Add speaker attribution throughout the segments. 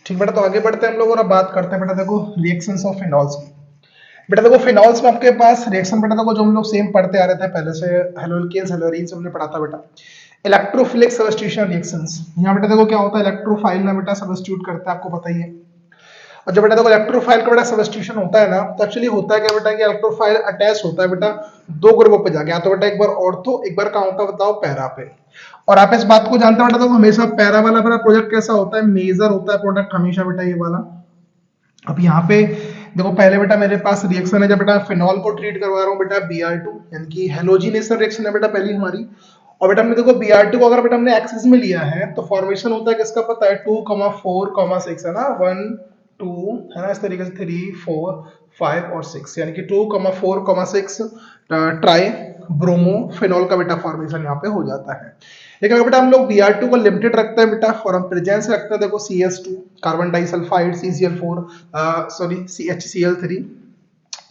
Speaker 1: ठीक बेटा, तो आगे बढ़ते हैं हम लोग और अब बात करते हैं बेटा देखो रिएक्शंस ऑफ फिनॉल्स की। बेटा देखो फिनॉल्स में आपके पास रिएक्शन बेटा देखो जो हम लोग सेम पढ़ते आ रहे थे पहले से, हेलोल्केन्स हेलोरीन्स हमने पढ़ा था बेटा। इलेक्ट्रोफिलिक सब्स्टिट्यूशन रिएक्शंस, यहाँ बेटा देखो क्या होता है, इलेक्ट्रोफाइल ना बेटा सब्स्टिट्यूट करता है, आपको पता ही है। और जब बेटा देखो इलेक्ट्रोफाइल का बेटा सब्स्टिट्यूशन होता है ना, तो एक्चुअली होता है क्या बेटा कि इलेक्ट्रोफाइल अटैच होता है बेटा दो ग्रुपों पे जाके, या तो बेटा एक बार ऑर्थो एक बार कहाँ होता है बताओ पैरा पे। और आप इस बात को जानते हो बेटा देखो हमेशा पैरा वाला बेटा प्रोडक्ट कैसा होता है, मेजर होता है प्रोडक्ट हमेशा बेटा ये वाला। अब यहाँ पे देखो पहले बेटा मेरे पास रिएक्शन है, जब बेटा फिनॉल को ट्रीट करवा रहा हूँ बेटा Br2 यानी कि हेलोजिनेशन रिएक्शन है बेटा पहली हमारी। और बेटा हमने देखो Br2 को अगर बेटा हमने एक्सिस में लिया है तो फॉर्मेशन होता है किसका पता है, 2,4,6 है ना, 1 2 है ना, इस तरीके से 3 4 5 और 6 यानी कि 2,4,6 ट्राई ब्रोमो फिनॉल का बेटा फॉर्मेशन यहाँ पे हो जाता है। लेकिन अगर बेटा हम लोग Br2 को लिमिटेड रखते हैं बेटा और हम प्रेजेंस रखते हैं देखो CS2 carbon disulphide CCl4 sorry CHCl3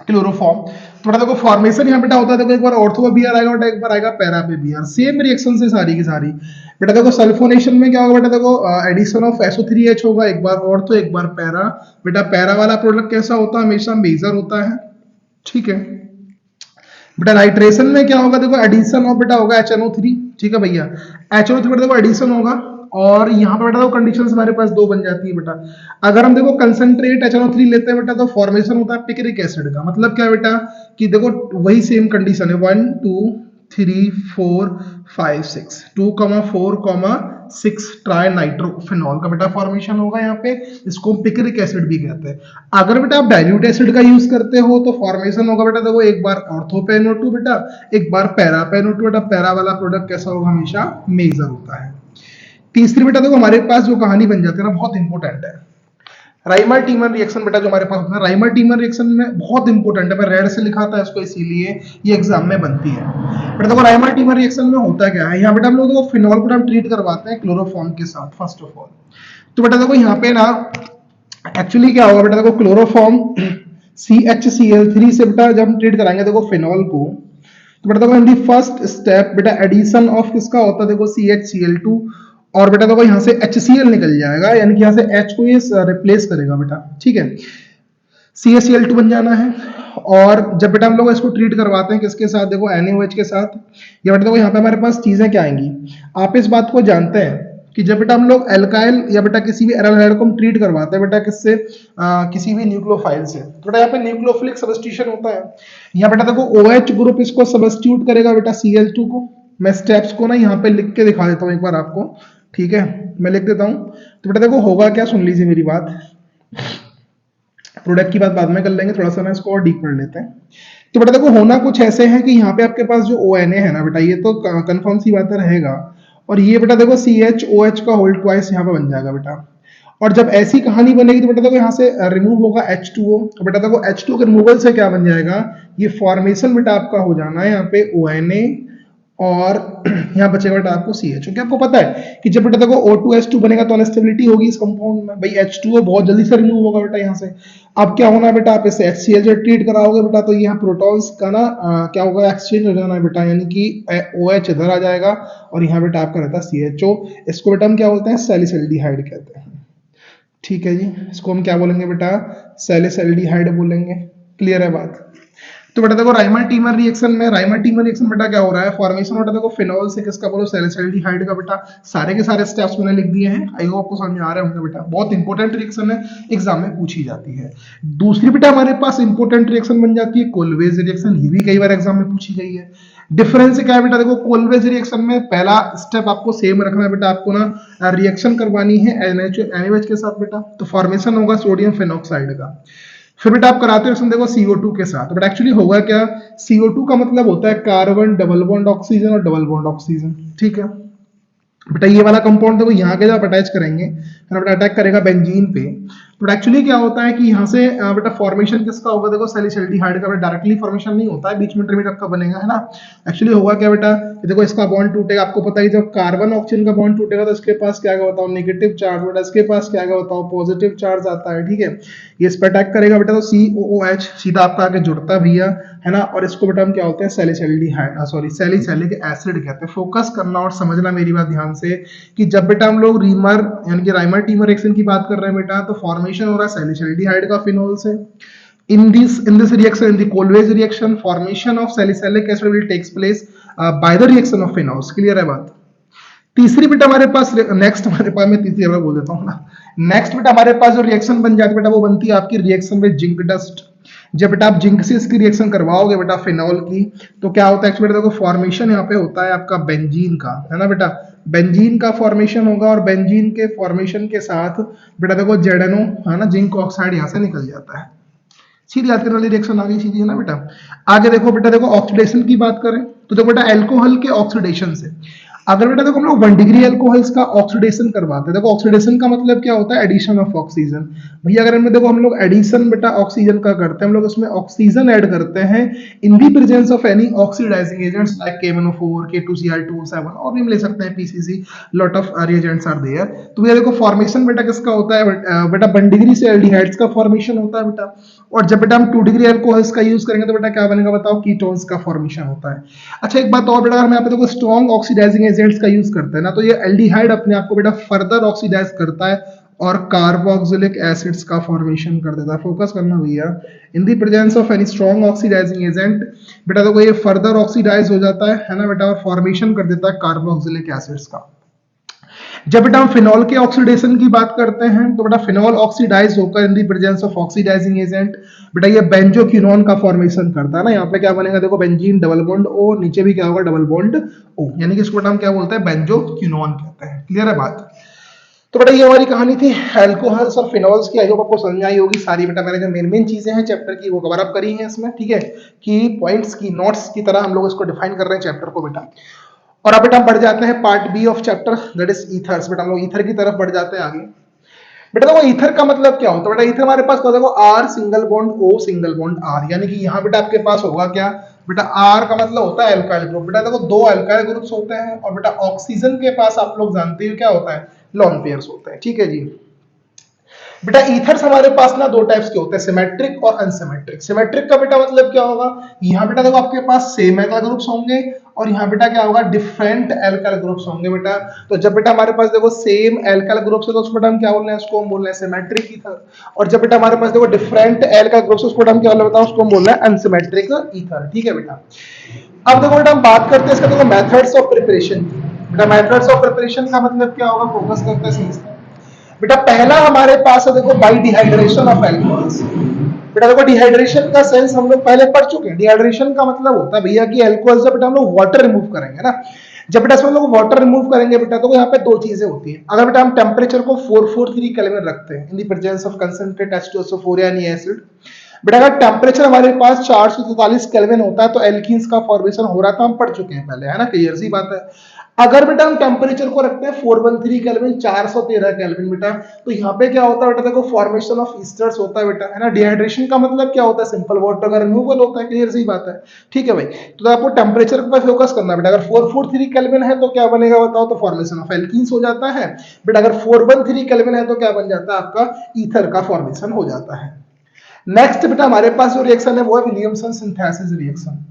Speaker 1: chloroform, तो बेटा देखो फॉर्मेशन यहाँ बेटा होता है देखो एक बार ऑर्थो पे Br आएगा बेटा, एक बार आएगा पैरा पे Br, सेम रिएक्शन से सारी की सारी। बेटा देखो सल्फोनेशन में क्या होगा बेटा देखो एडिशन ऑफ SO3H होगा, एक बार ऑर्थो एक बार पैरा। बेटा पैरा वाला प्रोडक्ट कैसा होता है, हमेशा मेजर होता है, ठीक है। बेटा नाइट्रेशन में क्या होगा देखो एडिशन ऑफ बेटा होगा HNO3, ठीक है भैया, HNO3 बेटा देखो एडिशन होगा। और यहाँ पे बेटा देखो कंडीशंस हमारे पास दो बन जाती है बेटा। अगर हम देखो कंसंट्रेट HNO3 लेते हैं बेटा तो फॉर्मेशन होता है पिक्रिक एसिड का, मतलब क्या बेटा कि देखो वही सेम कंडीशन है 1 2 3 4 5 6 2,4,6 ट्राई नाइट्रोफिनॉल का बेटा फॉर्मेशन होगा यहाँ पे, इसको पिक्रिक एसिड भी कहते हैं। अगर बेटा आप डाइल्यूट एसिड का यूज करते हो तो फॉर्मेशन होगा बेटा देखो एक बार ऑर्थो पे NO2 बेटा, एक बार पैरा पे NO2 बेटा, पैरा वाला प्रोडक्ट कैसा होगा हमेशा मेजर होता है। तीसरी बेटा देखो हमारे पास जो कहानी बन जाती है ना बहुत इंपॉर्टेंट है, राइमर टीमर रिएक्शन बेटा जो हमारे पास होता है, राइमर टीमर रिएक्शन में बहुत इंपॉर्टेंट है, मैं रेड से लिखा था इसको इसीलिए ये एग्जाम में बनती है। बेटा देखो राइमर टीमर रिएक्शन में होता क्या है, यहाँ बेटा हम लोग देखो फिनॉल को हम ट्रीट करवाते हैं क्लोरोफॉर्म के साथ फर्स्ट ऑफ ऑल। तो बेटा देखो यहाँ पे ना एक्चुअली क्या होगा बेटा देखो क्लोरोफॉर्म CHCl3 से बेटा जब हम ट्रीट कराएंगे देखो फिनॉल को, तो बेटा देखो इन दी फर्स्ट स्टेप बेटा एडिशन ऑफ किसका होता है देखो CHCl2, और बेटा देखो यहाँ से HCl निकल जाएगा यानी कि यहाँ से H को ये रिप्लेस करेगा बेटा, ठीक है, CaCl2 बन जाना है। और जब बेटा हम लोग इसको ट्रीट करवाते हैं किसके साथ देखो NaOH के साथ, या बेटा देखो यहाँ पे हमारे पास चीजें क्या आएंगी, आप इस बात को जानते हैं कि जब बेटा हम लोग एल्काइल या बेटा किसी भी एराल्डिहाइड को हम ट्रीट करवाते हैं बेटा किससे, किसी भी न्यूक्लियोफाइल से, तो बेटा यहाँ पे न्यूक्लियोफिलिक सब्स्टिट्यूशन होता है। यहाँ बेटा देखो OH ग्रुप इसको सब्स्टिट्यूट करेगा बेटा Cl2 को। मैं स्टेप्स को ना यहाँ पे लिख के दिखा देता हूँ एक बार आपको, ठीक है, मैं लिख देता हूँ। तो बेटा देखो होगा क्या, सुन लीजिए मेरी बात, प्रोडक्ट की बात बाद में कर लेंगे, थोड़ा सा ना इसको और डीप कर लेते हैं। तो बेटा देखो होना कुछ ऐसे है कि यहाँ पे आपके पास जो ONA है ना बेटा, ये तो कंफर्म सी बात रहेगा, और ये बेटा देखो CHOH का होल ट्वाइस यहाँ पे बन जाएगा बेटा। और जब ऐसी कहानी बनेगी तो बेटा देखो यहाँ से रिमूव होगा H2O, तो बेटा देखो H2O के रिमूवल से क्या बन जाएगा, ये फॉर्मेशन बेटा आपका हो जाना है यहाँ पे ONA, और यहाँ बचेगा बेटा आपको CH, क्योंकि आपको पता है कि जब बेटा देखो O2H2 बनेगा तो अनस्टेबिलिटी होगी इस कंपाउंड में, भाई H2O बहुत जल्दी से रिमूव होगा बेटा यहाँ से। अब क्या होना है बेटा, आप इसे HCl से ट्रीट कराओगे बेटा तो यहाँ प्रोटॉन्स का ना क्या होगा, एक्सचेंज हो जाना है बेटा, यानी कि OH इधर आ जाएगा और यहाँ बेटा आपका रहता है CHO, इसको बेटा हम क्या बोलते हैं सैलिसल्डिहाइड कहते हैं, ठीक है जी, इसको हम क्या बोलेंगे बेटा सैलिसल्डिहाइड बोलेंगे, क्लियर है बात। तो बेटा देखो राइमर टीमर रिएक्शन में, राइमर टीमर रिएक्शन बेटा क्या हो रहा है, फॉर्मेशन बेटा देखो फिनॉल से किसका बोलो सैलिसल्डिहाइड का बेटा, सारे के सारे स्टेप्स मैंने लिख दिए हैं, आई होप आपको समझ आ रहे होंगे बेटा, बहुत इंपॉर्टेंट रिएक्शन है, एग्जाम में पूछी जाती है। दूसरी बेटा हमारे पास इंपॉर्टेंट रिएक्शन बन जाती है कोल्वेज रिएक्शन, ये भी कई बार एग्जाम में पूछी गई है। डिफरेंस क्या है बेटा देखो, कोल्वेज रिएक्शन में पहला स्टेप आपको सेम रखना है बेटा, आपको ना रिएक्शन करवानी है NaOH के साथ बेटा, तो फॉर्मेशन होगा सोडियम फेनॉक्साइड का। फिर बेटा आप कराते हो देखो CO2 के साथ, बट एक्चुअली होगा क्या, CO2 का मतलब होता है कार्बन डबल बॉन्ड ऑक्सीजन और डबल बॉन्ड ऑक्सीजन, ठीक है बेटा। ये वाला कंपाउंड देखो यहाँ के जब अटैच करेंगे बेटा, अटैक करेगा बेंजीन पे, तो एक्चुअली क्या होता है कि यहाँ से बेटा फॉर्मेशन किसका होगा, देखो सैलिसल्डिहाइड का डायरेक्टली फॉर्मेशन नहीं होता है, बीच में इंटरमीडिएट आपका बनेगा, है ना। एक्चुअली होगा क्या बेटा, देखो इसका बॉन्ड टूटेगा, आपको पता है जब कार्बन ऑक्सीजन का बॉन्ड टूटेगा तो इसके पास क्या आएगा बताओ, नेगेटिव चार्ज, बेटा इसके पास क्या आएगा बताओ, पॉजिटिव चार्ज आता है, ठीक है। ये इस पर अटैक करेगा बेटा, तो COOH सीधा आपका आगे जुड़ता भी है ना। और इसको बेटा हम क्या होते हैं, सैलिसल्डिहाइड, सॉरी सैलिसैलिक एसिड कहते हैं। फोकस करना और समझना मेरी बात ध्यान से कि जब बेटा हम लोग रीमर यानी कि राइमर टीमर रिएक्शन की बात कर रहे हैं बेटा, तो फॉर्मेशन हो रहा है सैलिसल्डिहाइड का फिनोल से। In this reaction, in the Colway's reaction, formation of salicylic acid will takes place by the reaction of phenols. Clear है बात। तीसरी बेटा हमारे पास नेक्स्ट, हमारे पास मैं तीसरी बार बोल देता हूँ ना, नेक्स्ट बेटा हमारे पास जो रिएक्शन बन जाती है बेटा, वो बनती है आपकी रिएक्शन में जिंक डस्ट। जब बेटा आप जिंक से इसकी रिएक्शन करवाओगे बेटा फिनॉल की, तो क्या होता है बेटा, देखो फॉर्मेशन यहाँ पे होता है आपका बेंजीन का, है ना बेटा। बेंजीन का फॉर्मेशन होगा और बेंजीन के फॉर्मेशन के साथ बेटा देखो ZNO, है ना, जिंक ऑक्साइड यहाँ से निकल जाता है। सीधी आती वाली रिएक्शन आ गई, सीधी है ना बेटा। आगे देखो बेटा, देखो ऑक्सीडेशन की बात करें तो देखो बेटा एल्कोहल के ऑक्सीडेशन से, अगर बेटा देखो हम लोग 1 डिग्री एल्कोहल्स का ऑक्सीडेशन करवाते हैं, देखो ऑक्सीडेशन का मतलब क्या होता है, एडिशन ऑफ ऑक्सीजन। भैया अगर हम देखो हम लोग एडिशन बेटा ऑक्सीजन का करते हैं, हम लोग उसमें ऑक्सीजन ऐड करते हैं in the presence of any oxidising agents like K1O4, K2Cl2O7 और भी ले सकते हैं PCC, lot of reagents are there. तो भैया देखो फॉर्मेशन बेटा किसका होता है बेटा, 1 डिग्री से एल्डिहाइड्स का फॉर्मेशन होता है बेटा। और जब बेटा हम 2 डिग्री एल्कोहल्स का यूज करेंगे तो बेटा क्या बनेगा बताओ, कीटोन्स का फॉर्मेशन होता है। अच्छा एक बात और बेटा, हम यहाँ पे देखो स्ट्रॉन्ग ऑक्सीडाइजिंग एजेंट्स का यूज करते हैं ना, तो ये एल्डिहाइड अपने आप को बेटा फर्दर ऑक्सीडाइज करता है और कार्बोक्सिलिक एसिड्स का फॉर्मेशन कर देता है। फोकस करना भैया, in the presence of any strong oxidising agent बेटा देखो ये फर्दर ऑक्सीडाइज हो जाता है ना बेटा, और फॉर्मेशन कर देता है कार्बोक्सिलिक एसिड्स का। जब बेटा हम फिनॉल के ऑक्सीडेशन की बात करते हैं तो बेटा फिनॉल ऑक्सीडाइज होकर in the presence of oxidising agent बेटा ये बेंजोक्विनोन का फॉर्मेशन करता है ना। यहाँ पे क्या बनेगा देखो, बेंजीन डबल बॉन्ड O, नीचे भी क्या होगा डबल बॉन्ड O, यानी कि इसको बेटा हम क्या बोलते हैं, बेंजोक्विनोन कहते हैं। क्लियर है बात। तो बेटा ये हमारी कहानी थी अल्कोहल्स और फिनॉल्स की। आई होप आपको समझ में आई होगी सारी बेटा, मैंने जो मेन चीजें हैं चैप्टर की वो कवर अप करी हैं इसमें, ठीक है। की पॉइंट्स की नोट्स की तरह हम लोग इसको डिफाइन कर रहे हैं चैप्टर को बेटा। और अब बेटा हम बढ़ जाते हैं part B of chapter, that is ethers. बेटा हम लोग ईथर की तरफ बढ़ जाते हैं आगे। बेटा देखो ईथर का मतलब क्या होता है बेटा, ईथर हमारे पास देखो R single bond O single bond R, यानी कि यहाँ बेटा आपके पास होगा क्या बेटा, R का मतलब होता है एल्काइल ग्रुप। बेटा देखो 2 एल्काइल ग्रुप्स होते हैं और बेटा ऑक्सीजन के पास आप लोग जानते हो क्या होता है, लोन पेयर्स होते हैं, ठीक है जी। बेटा ईथर्स हमारे पास ना 2 टाइप्स के होते हैं, सिमेट्रिक और अनसिमेट्रिक। सिमेट्रिक का बेटा मतलब क्या होगा, यहाँ बेटा देखो आपके पास सेम एल्काइल ग्रुप्स होंगे और यहाँ बेटा क्या होगा, डिफरेंट एल्काइल ग्रुप्स होंगे बेटा। तो जब बेटा हमारे पास देखो सेम एल्काइल ग्रुप्स है तो उसको बेटा हम क्या बोल रहे हैं, उसको हम बोल रहे हैं सिमेट्रिक ईथर। और जब बेटा हमारे पास देखो डिफरेंट एल्काइल ग्रुप्स, उसको हम क्या बोल रहे हैं, उसको हम बोल रहे हैं अनसिमेट्रिक ईथर, ठीक है बेटा। अब देखो बेटा हम बात करते हैं इसका देखो मेथड्स ऑफ प्रिपरेशन की। बेटा मेथड्स ऑफ प्रिपरेशन का मतलब क्या होगा, फोकस करते हैं सीरीज। बेटा पहला हमारे पास है देखो बाई डिहाइड्रेशन ऑफ एल्कोहल्स। बेटा देखो डिहाइड्रेशन का सेंस हम लोग पहले पढ़ चुके हैं। डिहाइड्रेशन का मतलब होता है भैया कि एल्कोहल से बेटा हम लोग वाटर रिमूव करेंगे ना। जब बेटा इसमें लोग वाटर रिमूव करेंगे बेटा तो यहाँ पे 2 चीजें होती हैं। अगर बेटा हम टेम्परेचर को 443 केल्विन रखते हैं इन the presence of concentrate H2SO4 यानी एसिड, बेटा अगर टेम्परेचर हमारे पास 443 केल्विन होता है तो एल्कीन्स का फॉर्मेशन हो रहा था, हम पढ़ चुके हैं पहले, है ना, क्लियर सी बात है। अगर बेटा हम टेम्परेचर को रखते हैं 413 केल्विन, 413 केल्विन बेटा, तो यहाँ पे क्या होता है बेटा देखो फॉर्मेशन ऑफ ईस्टर्स होता है बेटा, है ना। डिहाइड्रेशन का मतलब क्या होता है, सिंपल वाटर का रिमूवल होता है, क्लियर सी बात है, ठीक है भाई। तो आपको टेम्परेचर पर फोकस करना है बेटा। अगर 443 केल्विन है तो क्या बनेगा बताओ, तो फॉर्मेशन ऑफ एल्कीन्स हो जाता है बेटा। अगर 413 केल्विन है तो क्या बन जाता है, आपका ईथर का फॉर्मेशन हो जाता है। नेक्स्ट बेटा हमारे पास जो रिएक्शन है वो है विलियमसन सिंथेसिस रिएक्शन।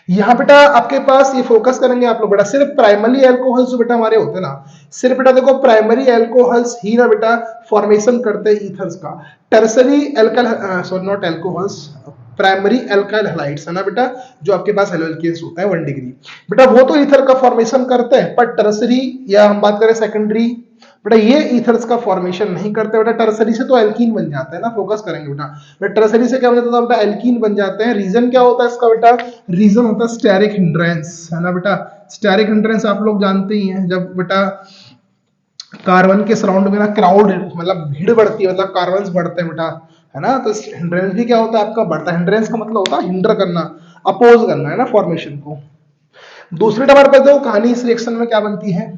Speaker 1: यहाँ बेटा आपके पास ये फोकस करेंगे आप लोग बेटा सिर्फ प्राइमरी एल्कोहल्स जो बेटा हमारे होते हैं ना, सिर्फ बेटा देखो प्राइमरी एल्कोहल्स ही ना बेटा फॉर्मेशन करते हैं ईथर्स का। Tertiary alkyl sorry not alcohols, primary alkyl halides है ना बेटा, जो आपके पास एल्केन्स होता है 1 डिग्री बेटा, वो तो ईथर का फॉर्मेशन करते हैं। पर टर्सरी या हम बात करें सेकेंडरी बेटा, ये ईथर्स का फॉर्मेशन नहीं करते बेटा। टर्सरी से तो एल्कीन बन जाते हैं ना, फोकस करेंगे बेटा। टर्सरी से क्या बन जाता है बेटा, एल्कीन बन जाते हैं। रीजन क्या होता है इसका बेटा, रीजन होता है स्टेरिक हिंड्रेंस, है ना बेटा। स्टेरिक हिंड्रेंस आप लोग जानते ही हैं, जब बेटा कार्बन के सराउंड में ना क्राउड मतलब भीड़ बढ़ती है, मतलब कार्बन बढ़ते हैं बेटा, है ना। तो हिंड्रेंस भी क्या होता है आपका, बढ़ता है। हिंड्रेंस का मतलब होता है हिंडर करना, अपोज करना, है ना, फॉर्मेशन को। दूसरे नंबर पर जो कहानी इस रिएक्शन में क्या बनती है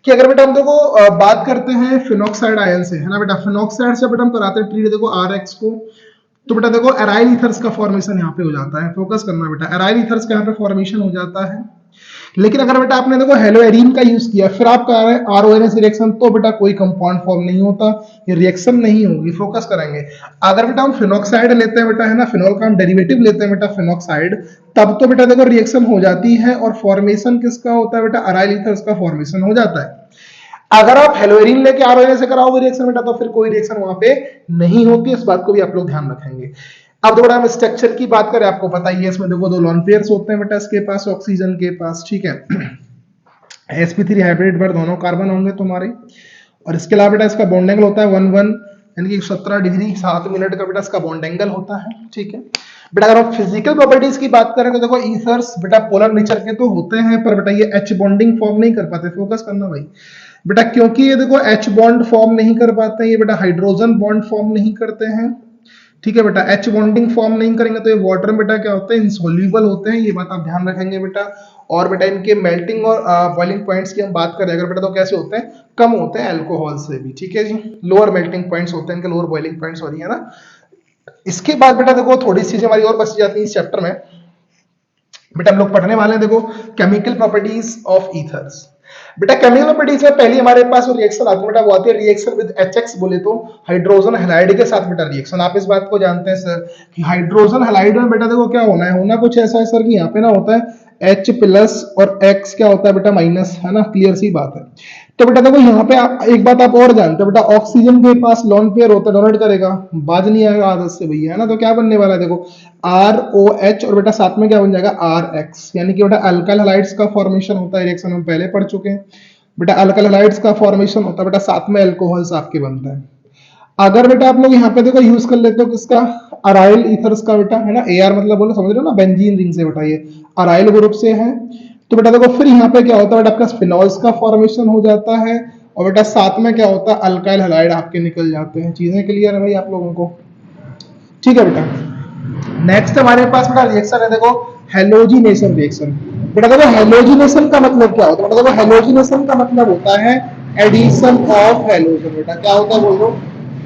Speaker 1: कि अगर बेटा हम देखो बात करते हैं फिनॉक्साइड आयन से, है ना बेटा, फिनॉक्साइड से बेटा हम कराते हैं ट्रीट देखो RX को, तो बेटा देखो एराइल ईथर्स का फॉर्मेशन यहाँ पे हो जाता है, फोकस करना बेटा, एराइल ईथर्स का यहाँ पे फॉर्मेशन हो जाता है। लेकिन अगर बेटा आपने देखो हेलोएरीन का यूज किया, फिर आप कर रहे हैं RONS रिएक्शन, तो बेटा कोई कंपाउंड फॉर्म नहीं होता, ये रिएक्शन नहीं होगी, फोकस करेंगे। अगर बेटा हम फिनॉक्साइड लेते हैं बेटा, है ना, फिनॉल का हम डेरिवेटिव लेते हैं बेटा फिनॉक्साइड, तब तो बेटा देखो रिएक्शन हो जाती है, और फॉर्मेशन किसका होता है बेटा, अराइल ईथर्स का फॉर्मेशन हो जाता है। अगर आप हेलोएरीन लेके RONS से कराओगे रिएक्शन बेटा, तो फिर कोई रिएक्शन वहां पे नहीं होती, इस बात को भी आप लोग ध्यान रखेंगे। अब थोड़ा हम स्ट्रक्चर की बात करें, आपको पता ही है इसमें देखो 2 लोन पेयर्स होते हैं बेटा इसके पास, ऑक्सीजन के पास, ठीक है। sp3 हाइब्रिड पर दोनों कार्बन होंगे तुम्हारे, और इसके अलावा बेटा इसका बॉन्ड एंगल होता है 1 यानी कि 17 डिग्री 7 मिनट का बेटा इसका बॉन्ड एंगल होता है, ठीक है बेटा। अगर हम फिजिकल प्रॉपर्टीज की बात करें तो देखो ईथर्स बेटा पोलर नेचर के तो होते हैं, पर बेटा ये H बॉन्डिंग फॉर्म नहीं कर पाते, फोकस करना भाई बेटा, क्योंकि ये देखो H बॉन्ड फॉर्म नहीं कर पाते, ये बेटा हाइड्रोजन बॉन्ड फॉर्म नहीं करते हैं, ठीक है बेटा। H बॉन्डिंग फॉर्म नहीं करेंगे तो ये वाटर में बेटा क्या होते हैं, इनसॉल्युबल होते हैं, ये बात आप ध्यान रखेंगे बेटा। और बेटा इनके मेल्टिंग और बॉइलिंग पॉइंट्स की हम बात करें अगर बेटा, तो कैसे होते हैं, कम होते हैं अल्कोहल से भी, ठीक है जी, लोअर मेल्टिंग पॉइंट्स होते हैं इनके, लोअर बॉइलिंग पॉइंट्स, सॉरी, है ना। इसके बाद बेटा देखो थोड़ी सी चीजें हमारी और बच जाती है इस चैप्टर में बेटा, हम लोग पढ़ने वाले हैं देखो केमिकल प्रॉपर्टीज ऑफ ईथर्स। बेटा केमिकल प्रॉपर्टीज में पहली हमारे पास जो रिएक्शन आती है बेटा, वो आती है रिएक्शन विद HX, बोले तो हाइड्रोजन हैलाइड के साथ बेटा रिएक्शन। आप इस बात को जानते हैं सर कि हाइड्रोजन हैलाइड में बेटा देखो क्या होना है, होना कुछ ऐसा है सर कि यहाँ पे ना होता है H प्लस और X क्या होता है बेटा माइनस, है ना, क्लियर सी बात है। तो बेटा देखो यहाँ पे एक बात आप और जानते हो बेटा, ऑक्सीजन के पास लोन पेयर होता है, डोनेट करेगा, बाज नहीं आएगा आदत से भैया, है ना, तो क्या बनने वाला है देखो ROH, और बेटा साथ में क्या बन जाएगा RX, यानी कि बेटा अल्काइल हैलाइड्स का फॉर्मेशन होता है, रिएक्शन हम पहले पढ़ चुके हैं बेटा, अल्काइल हैलाइड्स का फॉर्मेशन होता है बेटा, साथ में अल्कोहल्स आपके बनता है। अगर बेटा आप लोग यहाँ पे देखो यूज कर लेते हो किसका, अराइल ईथर्स का बेटा, है ना, AR मतलब बोलो, समझ रहे हो ना, बेंजीन रिंग से बेटा, ये अराइल ग्रुप से है, तो बेटा देखो फिर यहाँ पे क्या होता है बेटा, आपका फिनॉल्स का फॉर्मेशन हो जाता है, और बेटा साथ में क्या होता है, अल्काइल हैलाइड आपके निकल जाते हैं। चीजें क्लियर है भाई आप लोगों को, ठीक है बेटा। नेक्स्ट हमारे पास बेटा रिएक्शन है देखो हेलोजिनेशन रिएक्शन। बेटा देखो हेलोजिनेशन का मतलब क्या होता है, बेटा देखो हेलोजिनेशन का मतलब होता है एडिशन ऑफ हेलोजन। बेटा क्या होता है बोलो,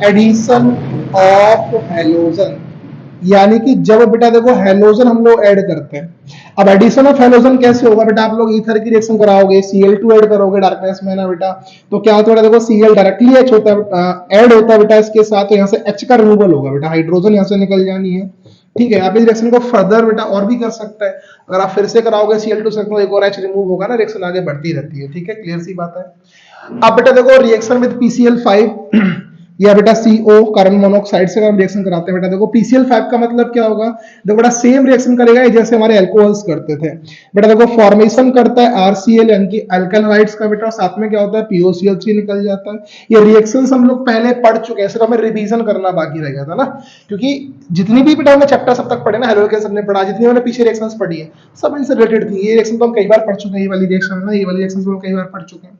Speaker 1: एडिशन ऑफ हेलोजन, यानी कि जब बेटा देखो हेलोजन हम लोग ऐड करते हैं। अब एडिशन ऑफ हेलोजन कैसे होगा बेटा, आप लोग ईथर की रिएक्शन कराओगे, Cl2 ऐड करोगे डार्कनेस में ना बेटा, तो क्या होता है देखो Cl डायरेक्टली H होता है, ऐड होता है बेटा इसके साथ, तो यहाँ से H का रिमूवल होगा बेटा, हाइड्रोजन यहाँ से निकल जानी है, ठीक है। आप इस रिएक्शन को फर्दर बेटा और भी कर सकते हैं, अगर आप फिर से कराओगे Cl2 से तो एक और H रिमूव होगा ना, रिएक्शन आगे बढ़ती रहती है, ठीक है, क्लियर सी बात है। अब बेटा देखो रिएक्शन विद PCl5 या बेटा CO कार्बन मोनोऑक्साइड से हम रिएक्शन कराते हैं बेटा, देखो PCl5 का मतलब क्या होगा, देखो बेटा सेम रिएक्शन करेगा जैसे हमारे अल्कोहल्स करते थे बेटा, देखो फॉर्मेशन करता है RCl यानी कि अल्काइल हैलाइड्स का बेटा, साथ में क्या होता है POCl3 निकल जाता है। ये रिएक्शंस हम लोग पहले पढ़ चुके हैं, सिर्फ हमें रिवीजन करना बाकी रह गया था ना, क्योंकि जितनी भी बेटा हमने चैप्टर सब तक पढ़े ना, हेलोकेन हमने पढ़ा, जितनी हमने पीछे रिएक्शंस पढ़ी है सब इनसे रिलेटेड थी। ये रिएक्शन तो हम कई बार पढ़ चुके हैं, ये वाली रिएक्शन है ना, ये वाली रिएक्शंस हम कई बार पढ़ चुके हैं।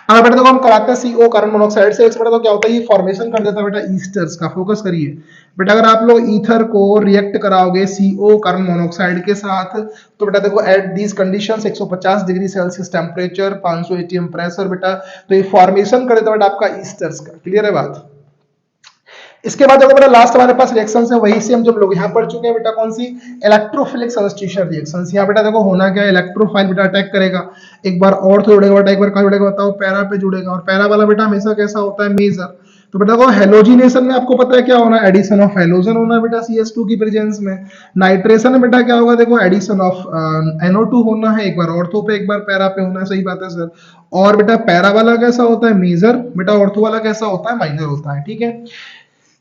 Speaker 1: अब बेटा देखो हम कराते हैं CO कार्बन मोनोऑक्साइड से बेटा, तो क्या होता है ये फॉर्मेशन कर देता है बेटा ईस्टर्स का, फोकस करिए बेटा। अगर आप लोग ईथर को रिएक्ट कराओगे CO कार्बन मोनोऑक्साइड के साथ, तो बेटा देखो at these conditions 150 degree Celsius temperature, 500 atm pressure बेटा, तो ये फॉर्मेशन कर देता है बेटा आपका ईस्टर्स का, क्लियर है बात। इसके बाद बेटा लास्ट हमारे पास रिएक्शंस है, वही से हम जब लोग यहाँ पढ़ चुके हैं बेटा, कौन सी, इलेक्ट्रोफिलिक सब्स्टिट्यूशन रिएक्शंस। यहाँ बेटा देखो होना क्या है, इलेक्ट्रोफाइल बेटा अटैक करेगा, एक बार और तो जुड़ेगा बेटा, एक बार कहाँ जुड़ेगा बताओ, पैरा पे जुड़ेगा, और पैरा वाला बेटा हमेशा कैसा होता है, मेजर। तो बेटा देखो हेलोजिनेशन में आपको पता है क्या होना है, एडिशन ऑफ हेलोजन होना है बेटा CS2 की प्रेजेंस में। नाइट्रेशन में बेटा क्या होगा, देखो एडिशन ऑफ NO2 होना है, एक बार ऑर्थो पे एक बार पैरा पे होना है, सही बात है सर। और बेटा पैरा वाला कैसा होता है, मेजर, बेटा ऑर्थो वाला कैसा होता है, माइनर होता है, ठीक है।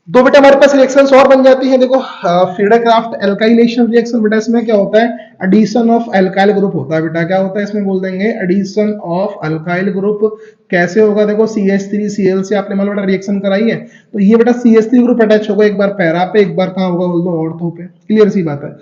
Speaker 1: दो बेटा हमारे पास रिएक्शंस और बन जाती हैं देखो, फ्रीडरक्राफ्ट एल्काइलेशन रिएक्शन बेटा, इसमें क्या होता है, एडिशन ऑफ अल्काइल ग्रुप होता है बेटा, क्या होता है इसमें बोल देंगे एडिशन ऑफ अल्काइल ग्रुप। कैसे होगा देखो, CH3Cl से आपने मान लो बेटा रिएक्शन कराई है, तो ये बेटा CH3 ग्रुप अटैच होगा, एक बार पैरा पे एक बार कहाँ होगा बोल दो, ऑर्थो पे, क्लियर सी बात है।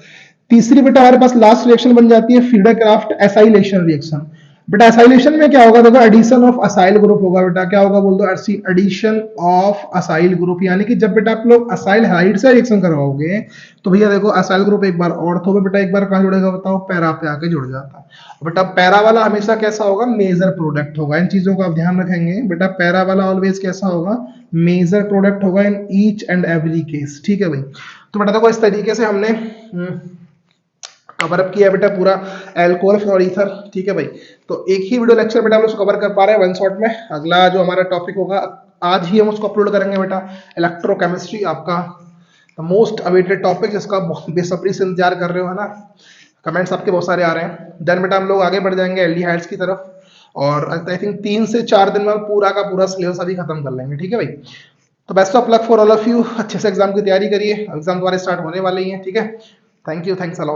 Speaker 1: तीसरी बेटा हमारे पास लास्ट रिएक्शन बन जाती है फ्रीडरक्राफ्ट एसाइलेशन रिएक्शन। बेटा असाइलेशन में क्या होगा, देखो एडिशन ऑफ असाइल ग्रुप होगा बेटा, क्या होगा बोल दो, एडिशन ऑफ असाइल ग्रुप, यानी कि जब बेटा आप लोग असाइल हाइड से रिएक्शन करवाओगे तो भैया देखो असाइल ग्रुप एक बार ऑर्थो में बेटा एक बार कहाँ जुड़ेगा बताओ, पैरा पे आके जुड़ जाता है बेटा। पैरा वाला हमेशा कैसा होगा, मेजर प्रोडक्ट होगा, इन चीजों का आप ध्यान रखेंगे बेटा। पैरा वाला ऑलवेज कैसा होगा, मेजर प्रोडक्ट होगा in each and every case, ठीक है भाई। तो बेटा देखो इस तरीके से हमने कवर अप किया बेटा पूरा एल्कोहल और ईथर, ठीक है भाई। तो एक ही वीडियो लेक्चर बेटा हम उसको कवर कर पा रहे हैं वन शॉट में। अगला जो हमारा टॉपिक होगा आज ही हम उसको अपलोड करेंगे बेटा, इलेक्ट्रोकेमिस्ट्री, आपका द मोस्ट अवेटेड टॉपिक जिसका बेसब्री से इंतजार कर रहे हो, है ना। कमेंट्स आपके बहुत सारे आ रहे हैं। देन बेटा हम लोग आगे बढ़ जाएंगे एल्डिहाइड्स की तरफ, और आई थिंक 3 से 4 दिन में पूरा का पूरा सिलेबस अभी खत्म कर लेंगे, ठीक है भाई। तो best of luck for all of you, अच्छे से एग्जाम की तैयारी करिए, एग्जाम तुम्हारे स्टार्ट होने वाले ही हैं, ठीक है। Thank you, thanks a lot.